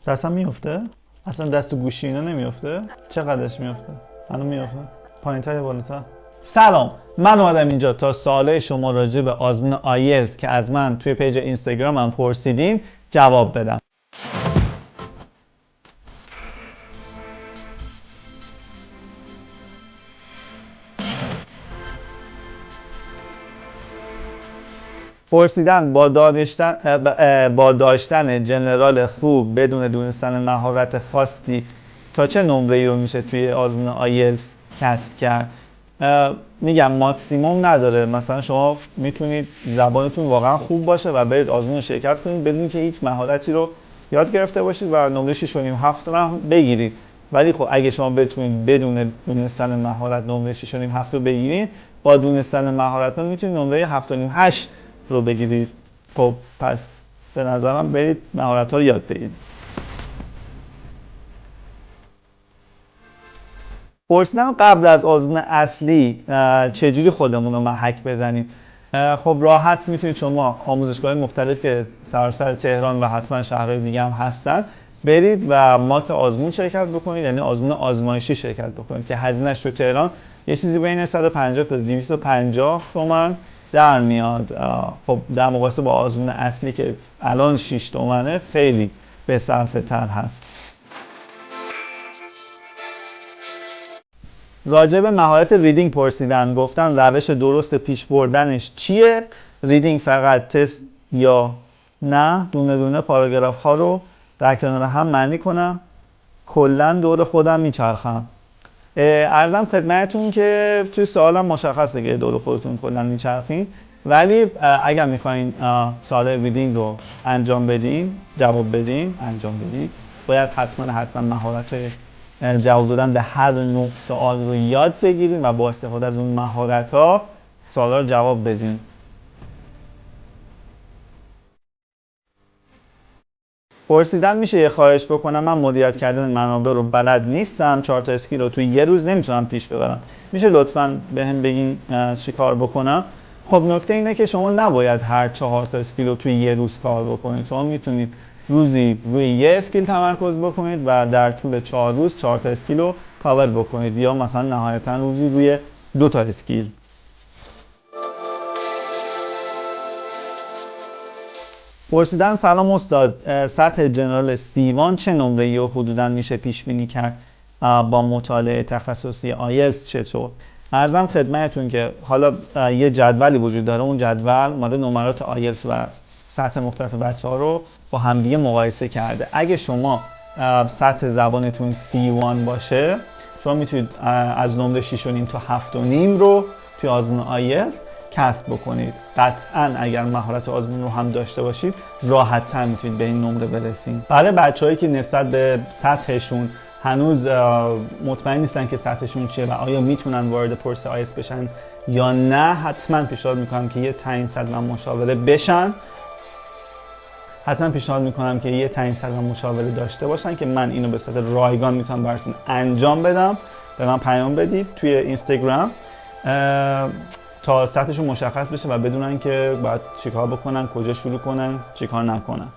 دستم میفته؟ اصلا دست و گوشی اینا نمیفته؟ چقدرش میفته؟ الان میفته؟ پایین‌تر یا بالاتر؟ سلام، من اومدم اینجا تا سوالای شما راجع به آزمون آیلتس که از من توی پیج اینستاگرامم پرسیدین جواب بدم. پرسیدن با داشتن جنرال خوب بدون دونستن مهارت خاصی تا چه نمره‌ای رو میشه توی آزمون آیلتس کسب کرد. میگم ماکسیموم نداره، مثلا شما میتونید زبانتون واقعا خوب باشه و برید آزمون رو شرکت کنید بدون که هیچ مهارتی رو یاد گرفته باشید و نمره 6.5 7 هم بگیرید. ولی خب اگه شما بتونید بدون دونستن مهارت نمره 6.5 7 رو بگیرید، با دونستن مهارت میتونید نمره 7.5 8 رو بگیرید. خب پس به نظرم برید مهارت ها رو یاد بگیرید. پرسیدم قبل از آزمون اصلی چجوری خودمون رو محک بزنیم. خب راحت میتونید شما آموزشگاه مختلف که سراسر تهران و حتما شهرهای دیگه هم هستن برید و ماک آزمون شرکت بکنید، یعنی آزمون آزمایشی شرکت بکنید که هزینه‌اش تو تهران یه چیزی بین 150 تا 250 تومان در میاد. خب در مقایسه با آزمون اصلی که الان 6 تومنه خیلی به صرفه تر هست. راجع به مهارت ریدینگ پرسیدن، گفتن روش درست پیش بردنش چیه؟ ریدینگ فقط تست یا نه دونه دونه پاراگراف ها رو در کنار هم معنی کنم، کلا دور خودم میچرخم. عرضم خدمتتون که توی سوالم مشخصه که دور خودتون کلا میچرخین، ولی اگر میخواین سوال ریدینگ رو انجام بدین، جواب بدین، انجام بدین، باید حتما مهارت جواب دادن به هر نوع سوال رو یاد بگیرین و با استفاده از اون مهارت‌ها سوالا رو جواب بدین. پرسیدن میشه یه خواهش بکنم، من مدیریت کردن منابع رو بلد نیستم، 4 تا اسکیل رو توی یه روز نمیتونم پیش ببرم، میشه لطفاً بهم بگین چی کار بکنم؟ خب نکته اینه که شما نباید هر 4 تا اسکیل رو توی یه روز کار بکنید. شما میتونید روزی روی یه اسکیل تمرکز بکنید و در طول 4 روز 4 تا اسکیل رو کاور بکنید، یا مثلا نهایتاً روزی روی 2 تا اسکیل. پرسیدن سلام استاد، سطح جنرال C1 چه نمره‌ای رو حدوداً میشه پیش بینی کرد با مطالعه تخصصی آیلتس چطور؟ عرضم خدمتتون که حالا یه جدولی وجود داره، اون جدول اومده نمرات آیلتس و سطح مختلف بچه‌ها رو با همدیگه مقایسه کرده. اگه شما سطح زبانتون C1 باشه، شما میتونید از نمره 6.5 تا 7.5 رو توی آزمون آیلتس کسب بکنید. قطعاً اگر مهارت آزمون رو هم داشته باشید راحت‌تر میتونید به این نمره برسید. برای بچه‌هایی که نسبت به سطحشون هنوز مطمئن نیستن که سطحشون چیه و آیا میتونن وارد پرس آیلتس بشن یا نه، حتما پیشنهاد میکنم که یه تعیین سطح و مشاوره بشن. حتما پیشنهاد میکنم که یه تعیین سطح و مشاوره داشته باشن که من اینو به صورت رایگان میتونم براتون انجام بدم. به من پیام بدید توی اینستاگرام تا سطحشون مشخص بشه و بدونن که باید چیکار بکنن، کجا شروع کنن، چیکار نکنن.